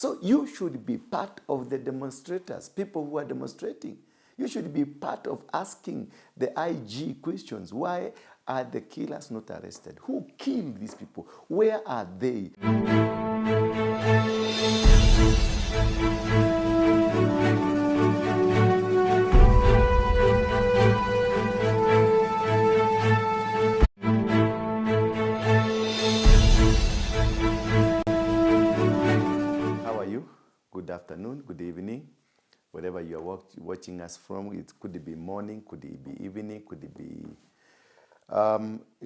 So you should be part of the demonstrators, people who are demonstrating. You should be part of asking the IG questions. Why are the killers not arrested? Who killed these people? Where are they? How are you? Good afternoon, good evening. Wherever you are watching us from, it could be morning, could it be evening, could it be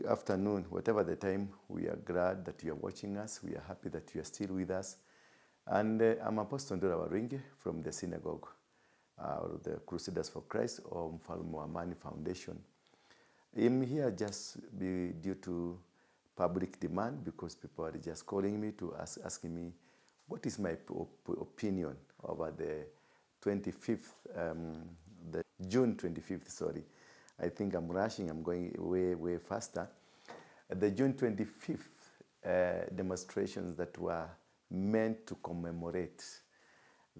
afternoon, whatever the time. We are glad that you are watching us. We are happy that you are still with us. And I'm Apostle Ndura Waruinge from the synagogue, or the Crusaders for Christ, or Kimeumana Foundation. I'm here just due to public demand, because people are just calling me to asking me what is my opinion over the 25th, the June 25th, sorry. I think I'm rushing, I'm going way faster. The June 25th demonstrations that were meant to commemorate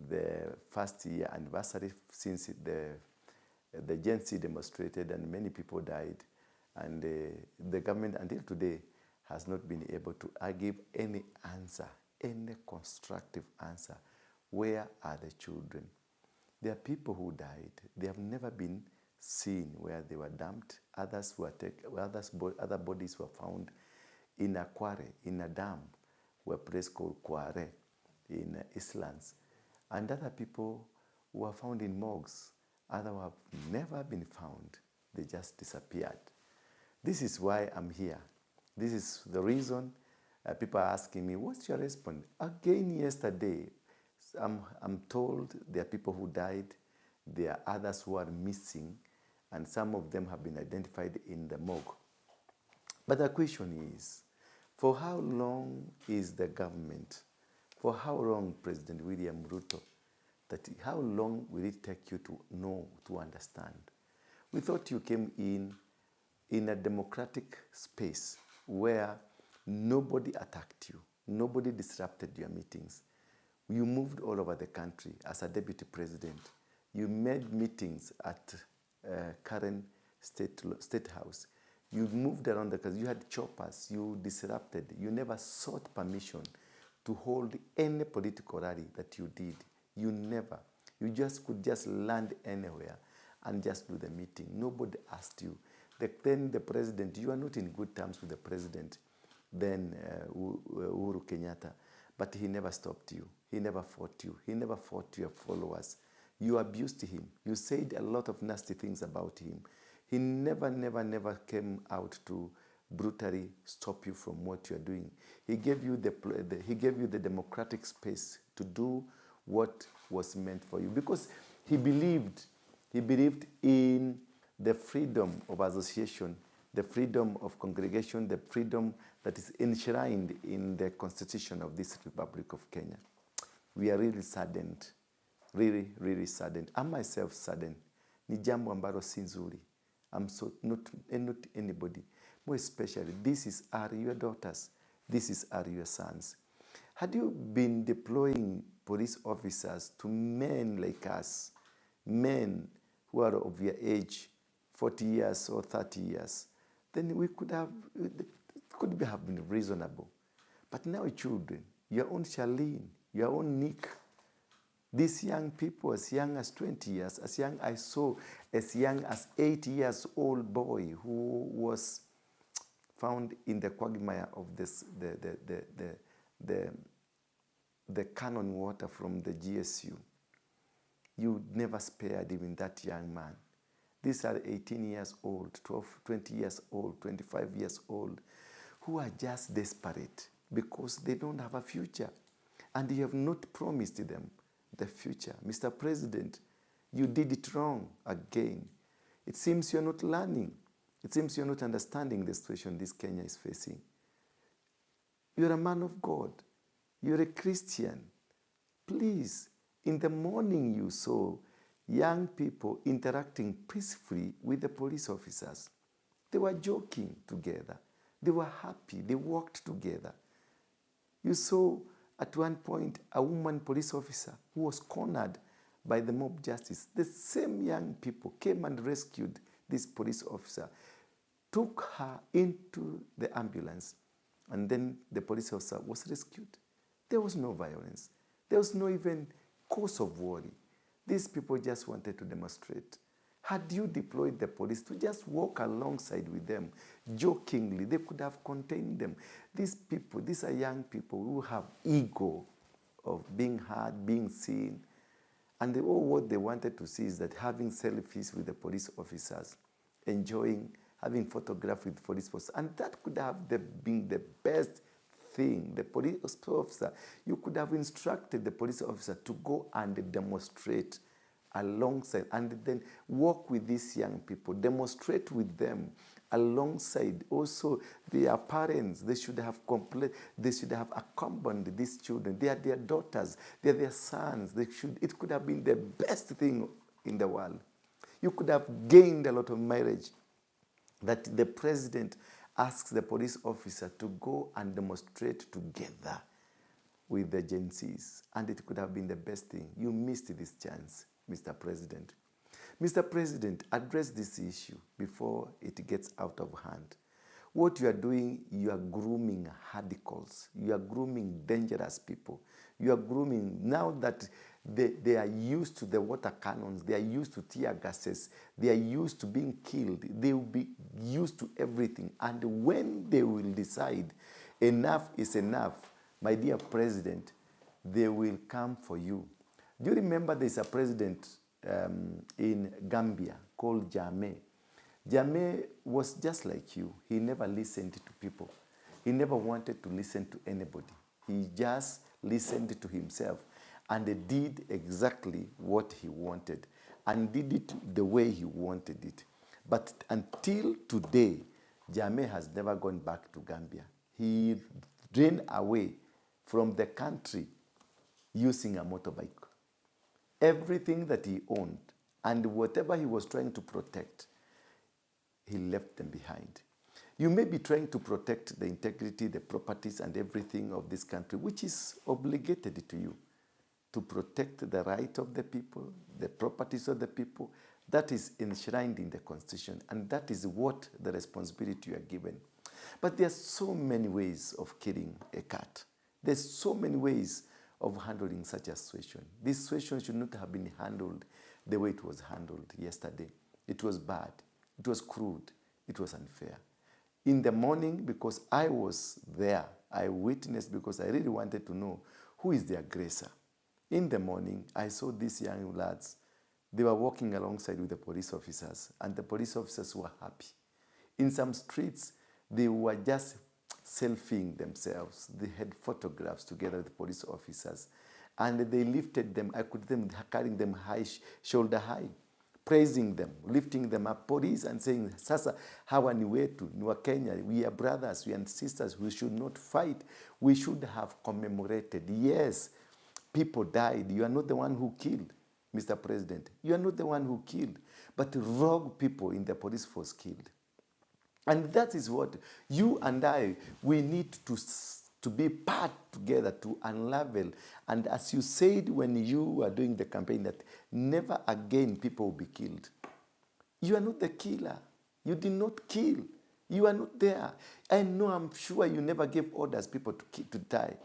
the first year anniversary since the Gen Z demonstrated and many people died. And the government until today has not been able to give any answer, any constructive answer. Where are the children? There are people who died. They have never been seen where they were dumped. Others were other bodies were found in a quarry, in a dam, a place called Kware in Eastlands. And other people were found in morgues. Others have never been found. They just disappeared. This is why I'm here. This is the reason people are asking me, what's your response? Again, yesterday, I'm told there are people who died, there are others who are missing, and some of them have been identified in the morgue. But the question is, for how long is the government, for how long President William Ruto, how long will it take you to know, to understand? We thought you came in a democratic space where nobody attacked you, nobody disrupted your meetings. You moved all over the country as a deputy president. You made meetings at current state house. You moved around the country. You had choppers. You disrupted. You never sought permission to hold any political rally that you did. You never. You just could just land anywhere and just do the meeting. Nobody asked you. Then the president, you are not in good terms with the president, then Uhuru Kenyatta, but he never stopped you. He never fought you. He never fought your followers. You abused him. You said a lot of nasty things about him. He never came out to brutally stop you from what you are doing. He gave you the democratic space to do what was meant for you, because he believed in the freedom of association, the freedom of congregation, the freedom that is enshrined in the Constitution of this Republic of Kenya. We are really saddened, really saddened. I'm myself saddened. Ni jambo ambalo si nzuri. I'm so not anybody. More especially, are your daughters. Are your sons. Had you been deploying police officers to men like us, men who are of your age, 40 years or 30 years, then we could have been reasonable. But now children, your own Charlene, your own Nick, these young people as young as 20 years, as young as 8 years old boy who was found in the quagmire of the cannon water from the GSU. You never spared even that young man. These are 18 years old, 12, 20 years old, 25 years old, who are just desperate because they don't have a future. And you have not promised them the future. Mr. President, you did it wrong again. It seems you're not learning. It seems you're not understanding the situation this Kenya is facing. You're a man of God. You're a Christian. Please, in the morning you saw young people interacting peacefully with the police officers. They were joking together. They were happy. They worked together. You saw at one point, a woman police officer who was cornered by the mob justice. The same young people came and rescued this police officer, took her into the ambulance, and then the police officer was rescued. There was no violence. There was no even cause of worry. These people just wanted to demonstrate. Had you deployed the police to just walk alongside with them, jokingly, they could have contained them. These people, these are young people who have ego of being heard, being seen. And all what they wanted to see is that having selfies with the police officers, enjoying, having photographs with police officers. And that could have been the best thing. The police officer, you could have instructed the police officer to go and demonstrate alongside and then walk with these young people, demonstrate with them alongside. Also, their parents, they should have accompanied these children. They are their daughters, they are their sons. It could have been the best thing in the world. You could have gained a lot of mileage that the president asks the police officer to go and demonstrate together with the agencies, and it could have been the best thing. You missed this chance, Mr. President. Mr. President, address this issue before it gets out of hand. What you are doing, you are grooming radicals. You are grooming dangerous people. You are grooming, now that they are used to the water cannons, they are used to tear gases, they are used to being killed, they will be used to everything. And when they will decide enough is enough, my dear President, they will come for you. Do you remember there's a president in Gambia called Jammeh? Jammeh was just like you. He never listened to people. He never wanted to listen to anybody. He just listened to himself and did exactly what he wanted and did it the way he wanted it. But until today, Jammeh has never gone back to Gambia. He ran away from the country using a motorbike. Everything that he owned and whatever he was trying to protect, he left them behind. You may be trying to protect the integrity, the properties, and everything of this country, which is obligated to you, to protect the right of the people, the properties of the people. That is enshrined in the Constitution, and that is what the responsibility you are given. But there are so many ways of killing a cat. There's so many ways of handling such a situation. This situation should not have been handled the way it was handled yesterday. It was bad. It was crude. It was unfair. In the morning, because I was there, I witnessed because I really wanted to know who is the aggressor. In the morning, I saw these young lads. They were walking alongside with the police officers, and the police officers were happy. In some streets, they were just selfieing themselves. They had photographs together with police officers, and they lifted them. I could see them carrying them high, shoulder high, praising them, lifting them up, police, and saying, "Sasa hawa ni wetu, ni wa Kenya. We are brothers, we are sisters. We should not fight. We should have commemorated. Yes, people died. You are not the one who killed, Mr. President. You are not the one who killed, but rogue people in the police force killed." And that is what you and I, we need to be part together to unravel. And as you said when you were doing the campaign, that never again people will be killed. You are not the killer. You did not kill. You are not there. I know, I'm sure you never gave orders people to die.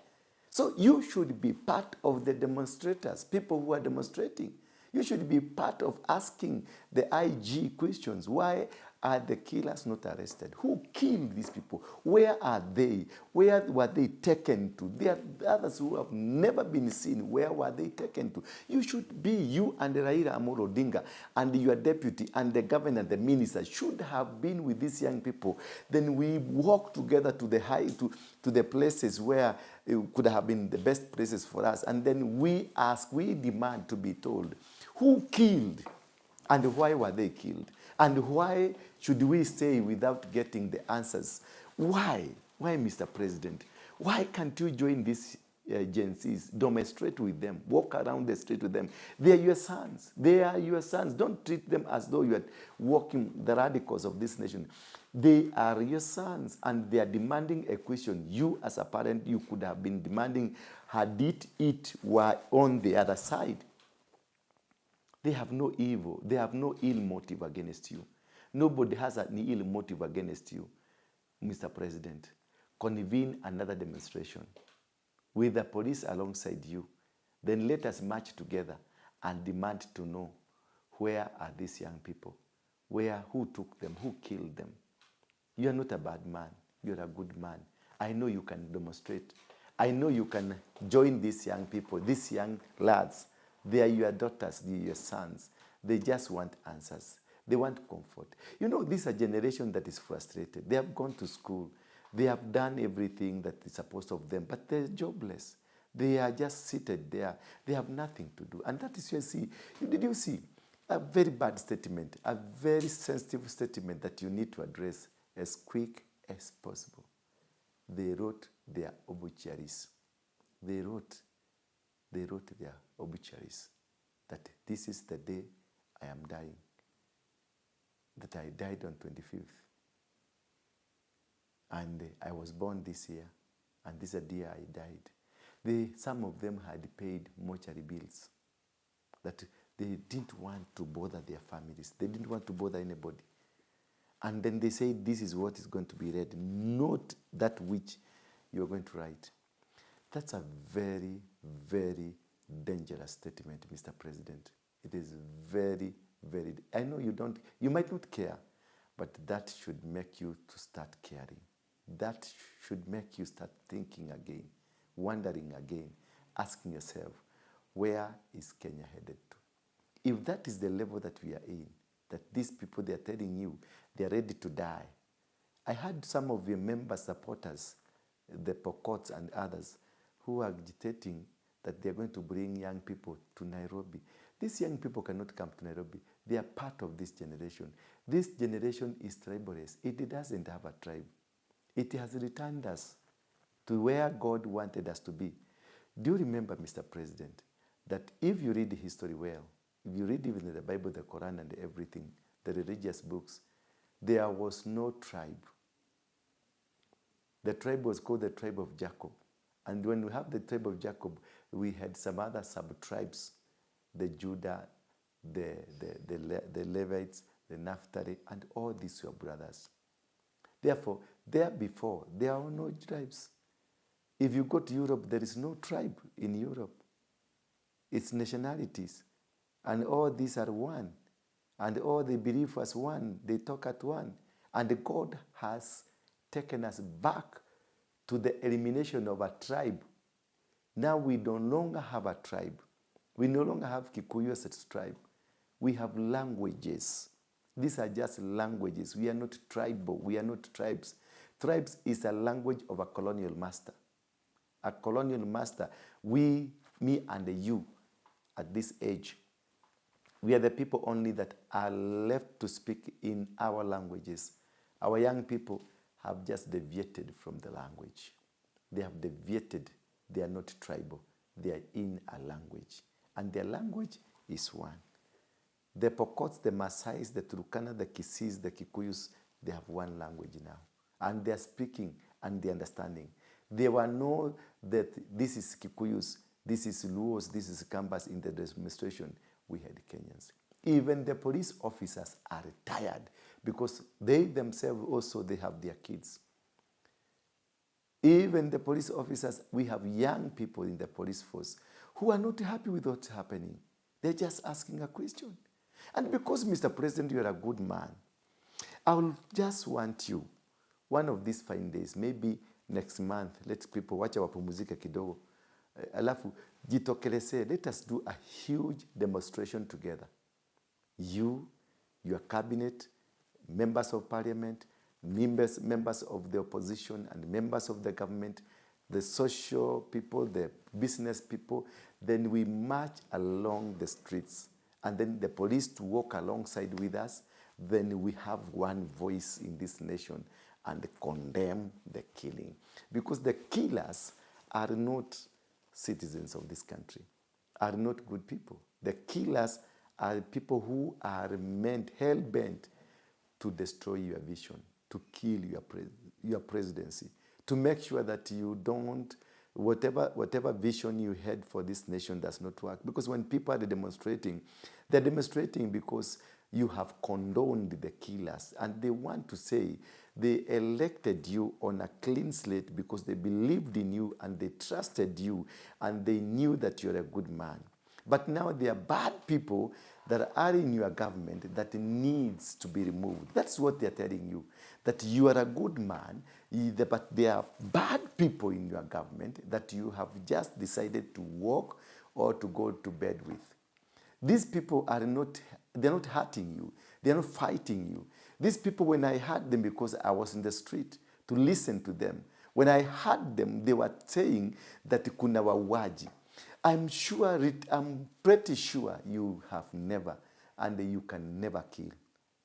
So you should be part of the demonstrators, people who are demonstrating. You should be part of asking the IG questions. Why are the killers not arrested? Who killed these people? Where are they? Where were they taken to? There are others who have never been seen. Where were they taken to? You should be, you and Raila Amolo Odinga and your deputy and the governor, the minister should have been with these young people. Then we walk together to the places where it could have been the best places for us. And then we demand to be told who killed and why were they killed? And why should we stay without getting the answers? Why? Why, Mr. President? Why can't you join this Gen Zs, demonstrate with them, walk around the street with them. They are your sons. They are your sons. Don't treat them as though you are walking the radicals of this nation. They are your sons, and they are demanding a question. You, as a parent, you could have been demanding, had it were on the other side. They have no evil. They have no ill motive against you. Nobody has an ill motive against you, Mr. President. Convene another demonstration with the police alongside you. Then let us march together and demand to know, where are these young people? Who took them? Who killed them? You are not a bad man. You are a good man. I know you can demonstrate. I know you can join these young people, these young lads. They are your daughters, they are your sons. They just want answers. They want comfort. You know, this is a generation that is frustrated. They have gone to school. They have done everything that is supposed of them, but they're jobless. They are just seated there. They have nothing to do. And that is you see. Did you see a very bad statement, a very sensitive statement that you need to address as quick as possible? They wrote their obituaries. They wrote their obituaries that this is the day I am dying, that I died on 25th. And I was born this year, and this is the year I died. Some of them had paid mortuary bills, that they didn't want to bother their families. They didn't want to bother anybody. And then they say this is what is going to be read, not that which you're going to write. That's a very, very dangerous statement, Mr. President. It is very, very, I know you might not care, but that should make you to start caring. That should make you start thinking again, wondering again, asking yourself, where is Kenya headed to? If that is the level that we are in, that these people, they are telling you, they are ready to die. I had some of your member supporters, the Pokots and others, who are agitating that they are going to bring young people to Nairobi. These young people cannot come to Nairobi. They are part of this generation. This generation is tribalist. It doesn't have a tribe. It has returned us to where God wanted us to be. Do you remember, Mr. President, that if you read the history well, if you read even the Bible, the Quran, and everything, the religious books, there was no tribe. The tribe was called the tribe of Jacob. And when we have the tribe of Jacob, we had some other sub-tribes, the Judah, the Levites, the Naphtali, and all these were brothers. Therefore, there before, there are no tribes. If you go to Europe, there is no tribe in Europe. It's nationalities. And all these are one. And all they believe as one. They talk at one. And God has taken us back to the elimination of a tribe. Now we no longer have a tribe. We no longer have Kikuyu as a tribe. We have languages. These are just languages. We are not tribal. We are not tribes. Tribes is a language of a colonial master. A colonial master, we, me and you, at this age, we are the people only that are left to speak in our languages. Our young people have just deviated from the language. They have deviated. They are not tribal. They are in a language. And their language is one. The Pokots, the Maasais, the Turkana, the Kisis, the Kikuyus, they have one language now. And they are speaking and they are understanding. They will know that this is Kikuyus, this is Luos, this is Kambas in the demonstration. We had Kenyans. Even the police officers are tired because they themselves also, they have their kids. Even the police officers, we have young people in the police force who are not happy with what's happening. They're just asking a question. And because, Mr. President, you're a good man, I will just want you, one of these fine days, maybe next month, let people watch our wapumzike kidogo, alafu jitokeleze, let us do a huge demonstration together. You, your cabinet, members of parliament, members of the opposition and members of the government, the social people, the business people, then we march along the streets and then the police to walk alongside with us, then we have one voice in this nation and condemn the killing. Because the killers are not citizens of this country are not good people. The killers are people who are hell-bent to destroy your vision, to kill your presidency, to make sure that you don't, whatever vision you had for this nation does not work. Because when people are demonstrating, they're demonstrating because you have condoned the killers, and they want to say they elected you on a clean slate because they believed in you and they trusted you and they knew that you're a good man. But now there are bad people that are in your government that needs to be removed. That's what they're telling you, that you are a good man, but there are bad people in your government that you have just decided to walk or to go to bed with. These people they're not hurting you. They're not fighting you. These people, when I heard them, because I was in the street to listen to them, when I heard them, they were saying that kuna wauaji. I'm pretty sure you have never, and you can never kill.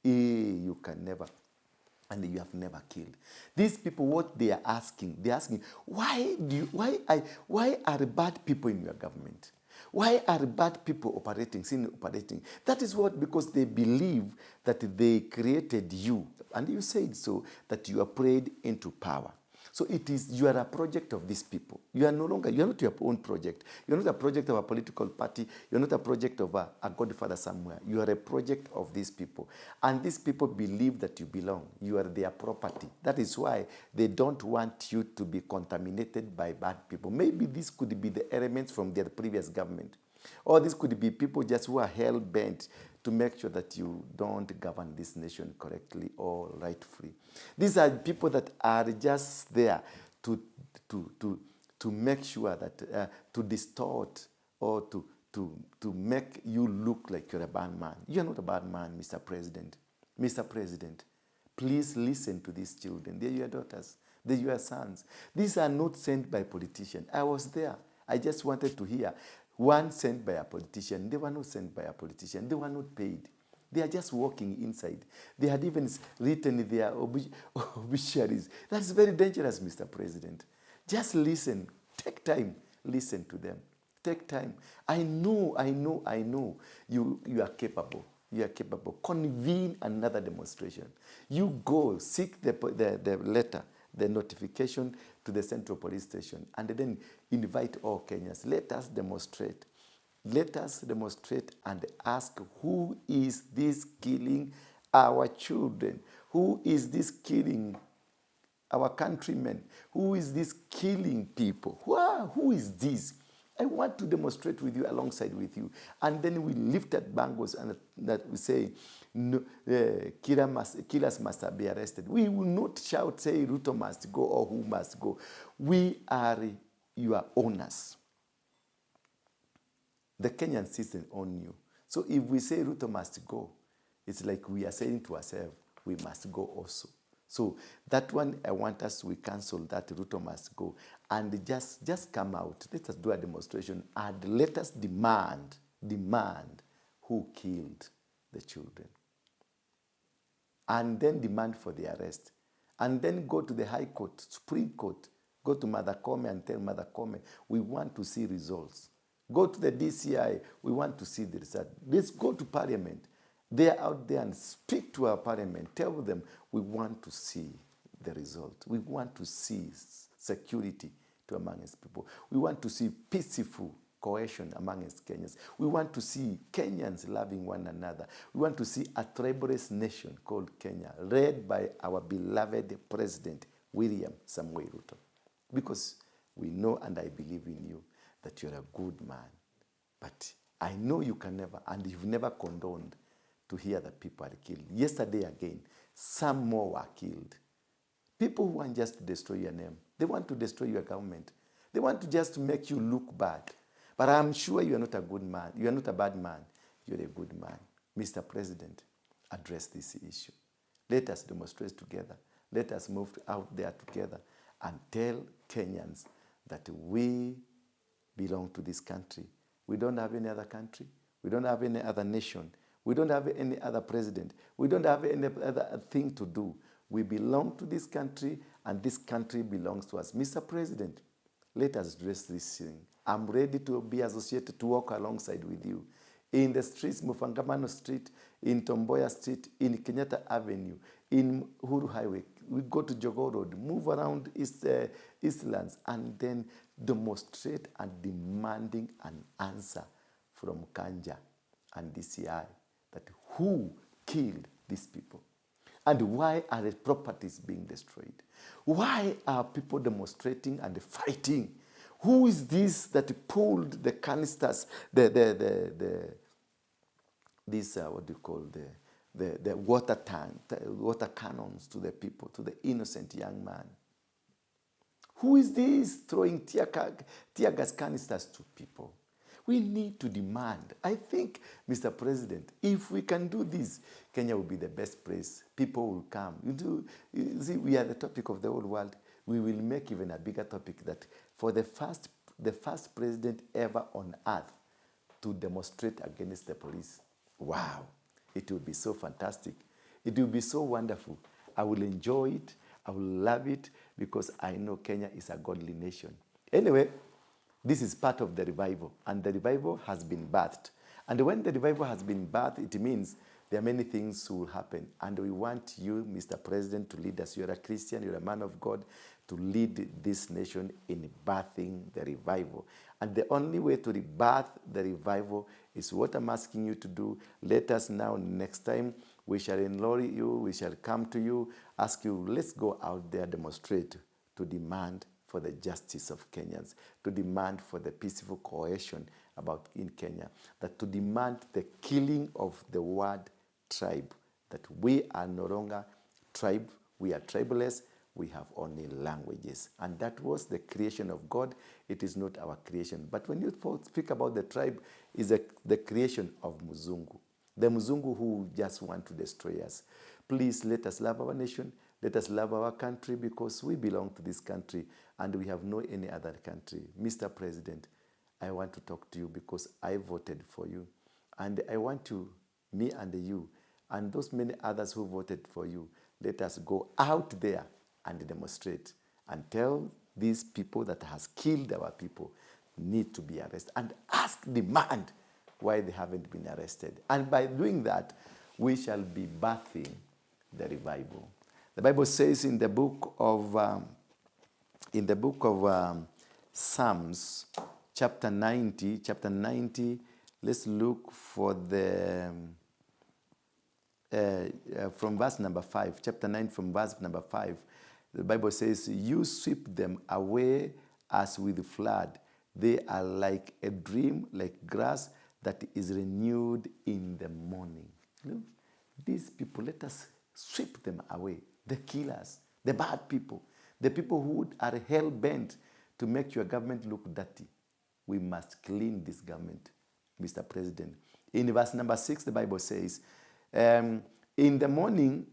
You can never, and you have never killed. These people, what they're asking, why are bad people in your government? Why are bad people operating? That is what, because they believe that they created you, and you said so, that you are prayed into power. So you are a project of these people. You are not your own project. You're not a project of a political party. You're not a project of a godfather somewhere. You are a project of these people. And these people believe that you belong. You are their property. That is why they don't want you to be contaminated by bad people. Maybe this could be the elements from their previous government. Or this could be people just who are hell-bent to make sure that you don't govern this nation correctly or rightfully. These are people that are just there to make sure that, to distort or to make you look like you're a bad man. You're not a bad man, Mr. President. Mr. President, please listen to these children. They're your daughters. They're your sons. These are not sent by politicians. I was there. I just wanted to hear. One sent by a politician. They were not sent by a politician. They were not paid. They are just walking inside. They had even written their obituaries. That's very dangerous, Mr. President. Just listen. Take time. Listen to them. Take time. I know. You are capable. You are capable. Convene another demonstration. You go, seek the letter, the notification to the Central Police Station, and then invite all Kenyans. Let us demonstrate. Let us demonstrate and ask, who is this killing our children? Who is this killing our countrymen? Who is this killing people? Who is this? I want to demonstrate with you, alongside with you. And then we lift at bangles and that we say, no, killers must be arrested. We will not shout, say, Ruto must go or who must go. We are your owners. The Kenyan system own you. So if we say Ruto must go, it's like we are saying to ourselves, we must go also. So that one, I want us, we cancel that Ruto must go. And just come out. Let us do a demonstration and let us demand who killed the children. And then demand for the arrest. And then go to the High Court, Supreme Court. Go to Mother Kome and tell Mother Kome, we want to see results. Go to the DCI, we want to see the result. Let's go to Parliament. They are out there and speak to our Parliament. Tell them we want to see the result. We want to see security to amongst people. We want to see peaceful cohesion amongst Kenyans. We want to see Kenyans loving one another. We want to see a tribalist nation called Kenya, led by our beloved President, William Samoei Ruto. Because we know and I believe in you that you're a good man. But I know you can never, and you've never condoned to hear that people are killed. Yesterday again, some more were killed. People who want just to destroy your name. They want to destroy your government. They want to just make you look bad. But I'm sure you are not a good man. You are not a bad man. You're a good man. Mr. President, address this issue. Let us demonstrate together. Let us move out there together and tell Kenyans that we belong to this country. We don't have any other country. We don't have any other nation. We don't have any other president. We don't have any other thing to do. We belong to this country, and this country belongs to us. Mr. President, let us address this thing I'm ready to be associated, to walk alongside with you. In the streets, Mufangamano Street, in Tomboya Street, in Kenyatta Avenue, in Uhuru Highway, we go to Jogoo Road, move around Eastlands, and then demonstrate and demanding an answer from Kanja and DCI that who killed these people? And why are the properties being destroyed? Why are people demonstrating and fighting? Who is this that pulled the canisters, what do you call, the water tank, the water cannons to the people, to the innocent young man? Who is this throwing tear gas canisters to people? We need to demand. I think, Mr. President, if we can do this, Kenya will be the best place. People will come. You see, we are the topic of the whole world. We will make even a bigger topic that for the first president ever on earth to demonstrate against the police. Wow, it will be so fantastic. It will be so wonderful. I will enjoy it. I will love it because I know Kenya is a godly nation. Anyway, this is part of the revival, and the revival has been birthed. And when the revival has been birthed, it means there are many things will happen. And we want you, Mr. President, to lead us. You're a Christian, you're a man of God, to lead this nation in birthing the revival. And the only way to rebirth the revival is what I'm asking you to do. Let us now, next time, we shall enroll you, we shall come to you, ask you, let's go out there, demonstrate, to demand for the justice of Kenyans, to demand for the peaceful cohesion in Kenya, that to demand the killing of the word tribe, that we are no longer tribe, we are tribeless, we have only languages. And that was the creation of God. It is not our creation. But when you speak about the tribe, is the creation of Muzungu. The Muzungu who just want to destroy us. Please let us love our nation. Let us love our country because we belong to this country and we have no any other country. Mr. President, I want to talk to you because I voted for you. And I want to, me and you, and those many others who voted for you, let us go out there and demonstrate and tell these people that has killed our people need to be arrested and demand why they haven't been arrested. And by doing that, we shall be birthing the revival. The Bible says in the book of Psalms, chapter 90, let's look for the from verse number 5, chapter 9 from verse number 5. The Bible says, you sweep them away as with flood. They are like a dream, like grass that is renewed in the morning. Look, these people, let us sweep them away. The killers, the bad people, the people who are hell-bent to make your government look dirty. We must clean this government, Mr. President. In verse number 6, the Bible says, in the morning,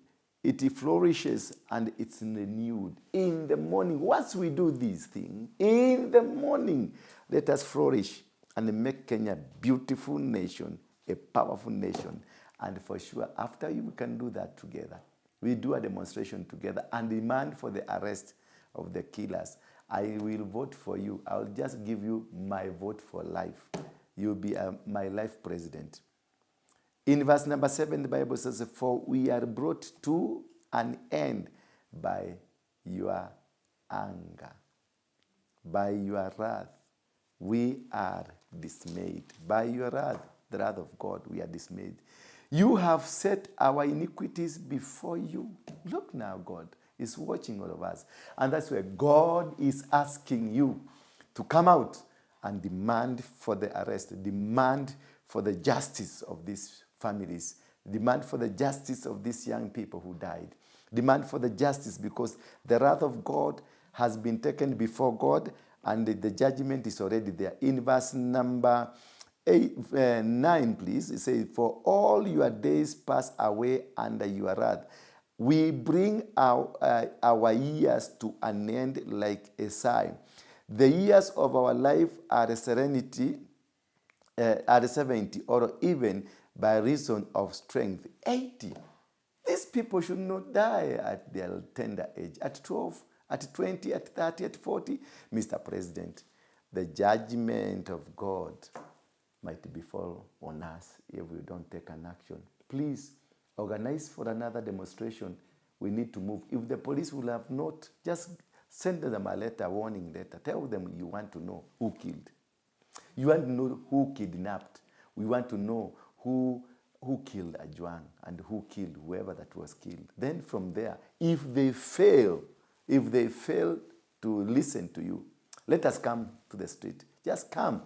it flourishes and it's renewed. In the morning, once we do these things, in the morning, let us flourish and make Kenya a beautiful nation, a powerful nation. And for sure, after we can do that together. We do a demonstration together and demand for the arrest of the killers. I will vote for you. I'll just give you my vote for life. You'll be my life president. In verse number 7, the Bible says, for we are brought to an end by your anger, by your wrath. We are dismayed. By your wrath, the wrath of God, we are dismayed. You have set our iniquities before you. Look now, God is watching all of us. And that's where God is asking you to come out and demand for the arrest, demand for the justice of these families, demand for the justice of these young people who died, demand for the justice because the wrath of God has been taken before God and the judgment is already there. In verse number 9, please, it says, for all your days pass away under your wrath. We bring our years to an end like a sigh. The years of our life are a serenity, are 70, or even by reason of strength, 80. These people should not die at their tender age, at 12, at 20, at 30, at 40. Mr. President, the judgment of God might befall on us if we don't take an action. Please organize for another demonstration. We need to move. If the police will have not, just send them a letter, warning letter. Tell them you want to know who killed. You want to know who kidnapped. We want to know who killed Ajwang and who killed whoever that was killed. Then from there, if they fail to listen to you, let us come to the street. Just come.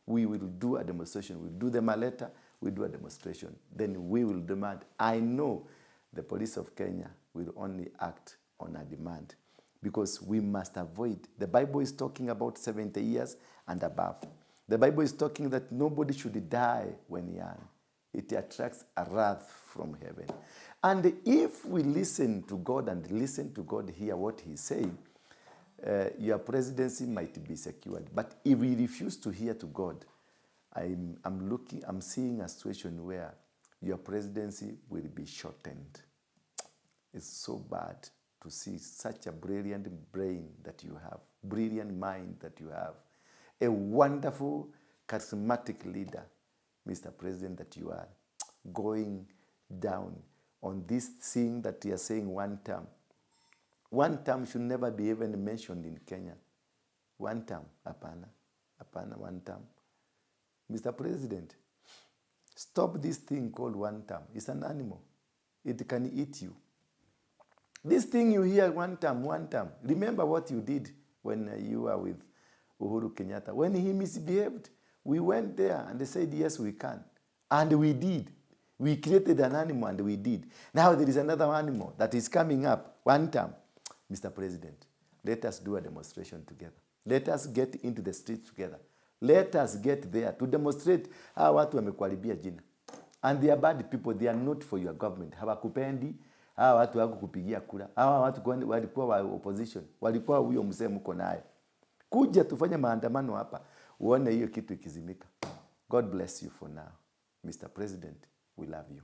We will do a demonstration. We'll do them a letter. We'll do a demonstration. Then we will demand. I know the police of Kenya will only act on a demand because we must avoid. The Bible is talking about 70 years and above. The Bible is talking that nobody should die when young. It attracts a wrath from heaven. And if we listen to God and listen to God, hear what he's saying, your presidency might be secured. But if we refuse to hear to God, I'm seeing a situation where your presidency will be shortened. It's so bad to see such a brilliant brain that you have, brilliant mind that you have, a wonderful, charismatic leader, Mr. President, that you are, going down on this thing that you are saying one term. One term should never be even mentioned in Kenya. One term, apana, one term. Mr. President, stop this thing called one term. It's an animal. It can eat you. This thing you hear one term. Remember what you did when you were with Uhuru Kenyatta. When he misbehaved, we went there and they said, yes, we can. And we did. We created an animal and we did. Now there is another animal that is coming up, one term. Mr. President, let us do a demonstration together. Let us get into the streets together. Let us get there to demonstrate how watu wamekuharibia jina. And they are bad people. They are not for your government. Hawakupendi. Hawa watu hawakukupigia kura. Hawa watu walikuwa wa opposition. Walikuwa huyo mzee mko naye. Kuja tufanye maandamano hapa. Uone hiyo kitu ikizimika. God bless you for now. Mr. President, we love you.